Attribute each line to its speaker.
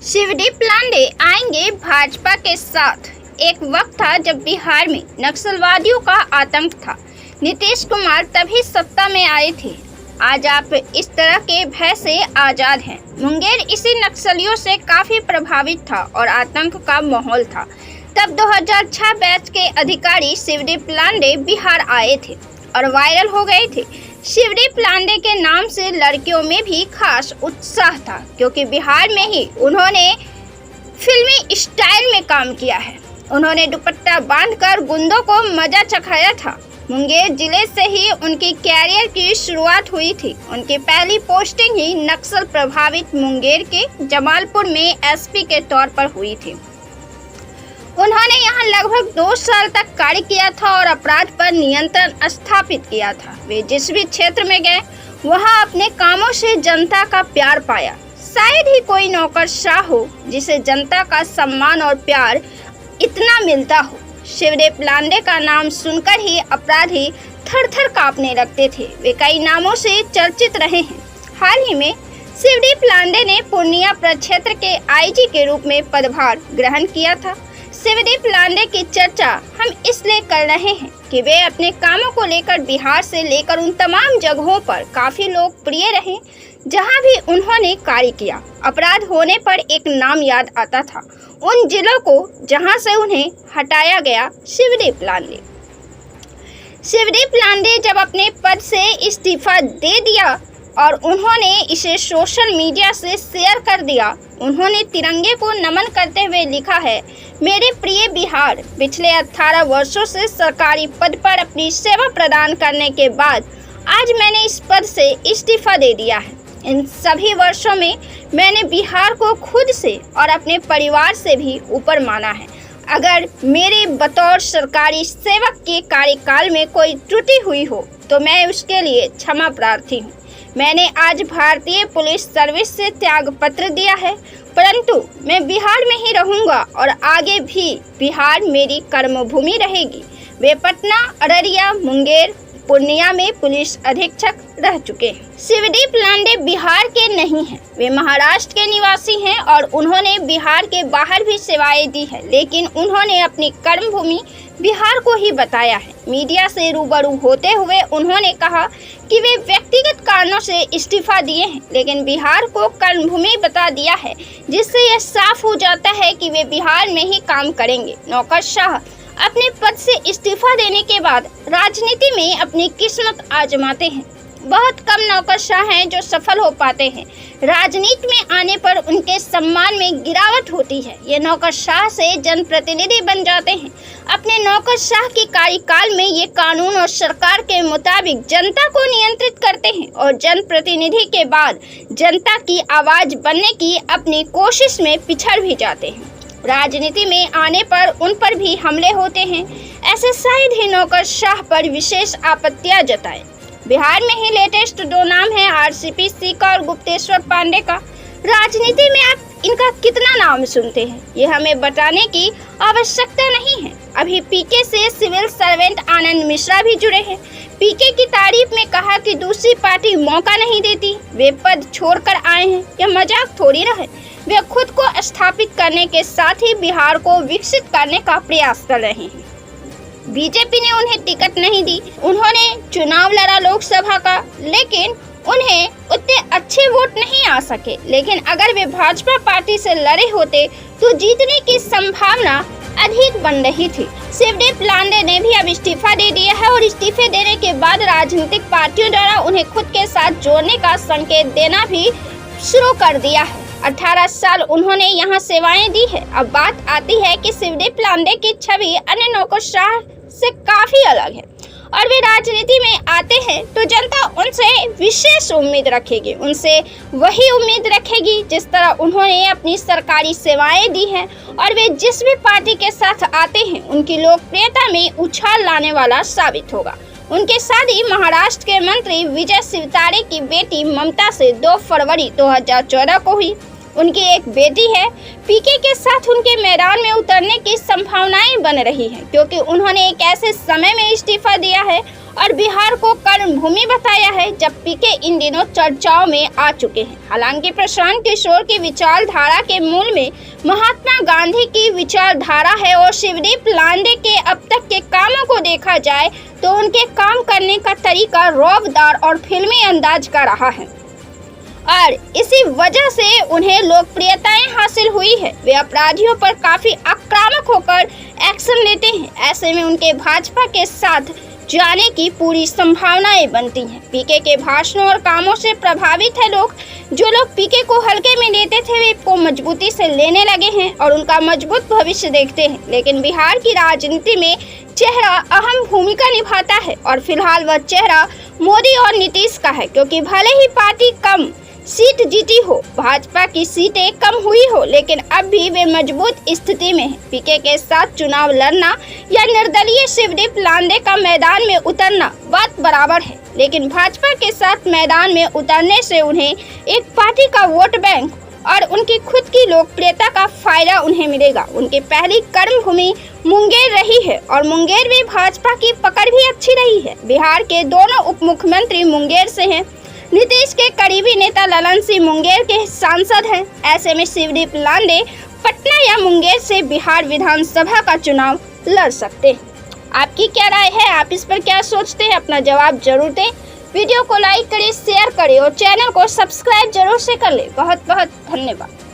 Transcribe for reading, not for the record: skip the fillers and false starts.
Speaker 1: शिवदीप लांडे आएंगे भाजपा के साथ। एक वक्त था जब बिहार में नक्सलवादियों का आतंक था। नीतीश कुमार तभी सत्ता में आए थे। आज आप इस तरह के भय से आज़ाद हैं। मुंगेर इसी नक्सलियों से काफ़ी प्रभावित था और आतंक का माहौल था। तब 2006 बैच के अधिकारी शिवदीप लांडे बिहार आए थे और वायरल हो गए थे। शिवदीप लांडे के नाम से लड़कियों में भी खास उत्साह था, क्योंकि बिहार में ही उन्होंने फिल्मी स्टाइल में काम किया है। उन्होंने दुपट्टा बांधकर गुंडों को मजा चखाया था। मुंगेर जिले से ही उनकी कैरियर की शुरुआत हुई थी। उनकी पहली पोस्टिंग ही नक्सल प्रभावित मुंगेर के जमालपुर में एसपी के तौर पर हुई थी। उन्होंने यहाँ लगभग 2 साल तक कार्य किया था और अपराध पर नियंत्रण स्थापित किया था। वे जिस भी क्षेत्र में गए वहाँ अपने कामों से जनता का प्यार पाया। शायद ही कोई नौकरशाह हो जिसे जनता का सम्मान और प्यार इतना मिलता हो। शिवदीप लांडे का नाम सुनकर ही अपराधी थर-थर कांपने लगते थे। वे कई नामों से चर्चित रहे हैं। हाल ही में शिवदीप लांडे ने पूर्णिया प्रक्षेत्र के आईजी के रूप में पदभार ग्रहण किया था। शिवदीप लांडे की चर्चा हम इसलिए कर रहे हैं कि वे अपने कामों को लेकर बिहार से लेकर उन तमाम जगहों पर काफी लोकप्रिय रहे जहां भी उन्होंने कार्य किया। अपराध होने पर एक नाम याद आता था, उन जिलों को जहां से उन्हें हटाया गया, शिवदीप लांडे। शिवदीप लांडे जब अपने पद से इस्तीफा दे दिया और उन्होंने इसे सोशल मीडिया से शेयर कर दिया। उन्होंने तिरंगे को नमन करते हुए लिखा है, मेरे प्रिय बिहार, पिछले 18 वर्षों से सरकारी पद पर अपनी सेवा प्रदान करने के बाद आज मैंने इस पद से इस्तीफा दे दिया है। इन सभी वर्षों में मैंने बिहार को खुद से और अपने परिवार से भी ऊपर माना है। अगर मेरे बतौर सरकारी सेवक के कार्यकाल में कोई त्रुटि हुई हो तो मैं उसके लिए क्षमा प्रार्थी हूँ। मैंने आज भारतीय पुलिस सर्विस से त्याग पत्र दिया है, परंतु मैं बिहार में ही रहूंगा और आगे भी बिहार मेरी कर्मभूमि रहेगी। वे पटना, अररिया, मुंगेर, पूर्णिया में पुलिस अधीक्षक रह चुके हैं। शिवदीप लांडे बिहार के नहीं हैं, वे महाराष्ट्र के निवासी हैं और उन्होंने बिहार के बाहर भी सेवाएं दी है, लेकिन उन्होंने अपनी कर्मभूमि बिहार को ही बताया है। मीडिया से रूबरू होते हुए उन्होंने कहा कि वे व्यक्तिगत कारणों से इस्तीफा दिए हैं, लेकिन बिहार को कर्मभूमि बता दिया है, जिससे यह साफ हो जाता है कि वे बिहार में ही काम करेंगे। नौकरशाह अपने पद से इस्तीफा देने के बाद राजनीति में अपनी किस्मत आजमाते हैं। बहुत कम नौकरशाह हैं जो सफल हो पाते हैं। राजनीति में आने पर उनके सम्मान में गिरावट होती है। ये नौकरशाह से जनप्रतिनिधि बन जाते हैं। अपने नौकरशाह के कार्यकाल में ये कानून और सरकार के मुताबिक जनता को नियंत्रित करते हैं और जनप्रतिनिधि के बाद जनता की आवाज बनने की अपनी कोशिश में पिछड़ भी जाते हैं। राजनीति में आने पर उन पर भी हमले होते हैं। ऐसे शायद ही नौकरशाह पर विशेष आपत्तियां जताएं। बिहार में ही लेटेस्ट 2 नाम हैं, आरसीपी सिंह का और गुप्तेश्वर पांडे का। राजनीति में आप इनका कितना नाम सुनते हैं ये हमें बताने की आवश्यकता नहीं है। अभी पीके से सिविल सर्वेंट आनंद मिश्रा भी जुड़े हैं। पीके की तारीफ में कहा कि दूसरी पार्टी मौका नहीं देती, वे पद छोड़कर आए हैं। यह मजाक थोड़ी ना है। वे खुद को स्थापित करने के साथ ही बिहार को विकसित करने का प्रयास कर रहे हैं। बीजेपी ने उन्हें टिकट नहीं दी। उन्होंने चुनाव लड़ा लोकसभा का, लेकिन उन्हें उतने अच्छे वोट नहीं आ सके। लेकिन अगर वे भाजपा पार्टी से लड़े होते तो जीतने की संभावना अधिक बन रही थी। शिवदीप लांडे ने भी अब इस्तीफा दे दिया है और इस्तीफे देने के बाद राजनीतिक पार्टियों द्वारा उन्हें खुद के साथ जोड़ने का संकेत देना भी शुरू कर दिया है। 18 साल उन्होंने यहाँ सेवाएं दी है। अब बात आती है कि शिवदीप लांडे की छवि अन्य नौकरशाह से काफी अलग है और वे राजनीति में आते हैं तो जनता उनसे विशेष उम्मीद रखेगी, उनसे वही उम्मीद रखेगी जिस तरह उन्होंने अपनी सरकारी सेवाएं दी हैं। और वे जिस भी पार्टी के साथ आते हैं उनकी लोकप्रियता में उछाल लाने वाला साबित होगा। उनकी शादी महाराष्ट्र के मंत्री विजय शिवतारे की बेटी ममता से 2 फरवरी 2014 को हुई। उनकी एक बेटी है। पीके के साथ उनके मैदान में उतरने की संभावनाएं बन रही हैं, क्योंकि उन्होंने एक ऐसे समय में इस्तीफा दिया है और बिहार को कर्म भूमि बताया है जब पीके इन दिनों चर्चाओं में आ चुके हैं। हालांकि प्रशांत किशोर की विचारधारा के मूल में महात्मा गांधी की विचारधारा है और शिवदीप लांडे के अब तक के कामों को देखा जाए तो उनके काम करने का तरीका रौबदार और फिल्मी अंदाज का रहा है और इसी वजह से उन्हें लोकप्रियताएं हासिल हुई है। वे अपराधियों पर काफी आक्रामक होकर एक्शन लेते हैं। ऐसे में उनके भाजपा के साथ जाने की पूरी संभावनाएं बनती हैं। पीके के भाषणों और कामों से प्रभावित है लोग। जो लोग पीके को हल्के में लेते थे वे को मजबूती से लेने लगे हैं और उनका मजबूत भविष्य देखते हैं। लेकिन बिहार की राजनीति में चेहरा अहम भूमिका निभाता है और फिलहाल वह चेहरा मोदी और नीतीश का है, क्योंकि भले ही पार्टी कम सीट जीती हो, भाजपा की सीटें कम हुई हो, लेकिन अब भी वे मजबूत स्थिति में हैं। पीके के साथ चुनाव लड़ना या निर्दलीय शिवदीप लांडे का मैदान में उतरना बात बराबर है, लेकिन भाजपा के साथ मैदान में उतरने से उन्हें एक पार्टी का वोट बैंक और उनकी खुद की लोकप्रियता का फायदा उन्हें मिलेगा। उनकी पहली कर्म भूमि मुंगेर रही है और मुंगेर में भाजपा की पकड़ भी अच्छी रही है। बिहार के दोनों उप मुख्यमंत्री मुंगेर से हैं। नीतीश के करीबी नेता ललन सिंह मुंगेर के सांसद हैं। ऐसे में शिवदीप लांडे पटना या मुंगेर से बिहार विधानसभा का चुनाव लड़ सकते हैं। आपकी क्या राय है? आप इस पर क्या सोचते हैं? अपना जवाब जरूर दें। वीडियो को लाइक करें, शेयर करें और चैनल को सब्सक्राइब जरूर से कर लें। बहुत बहुत धन्यवाद।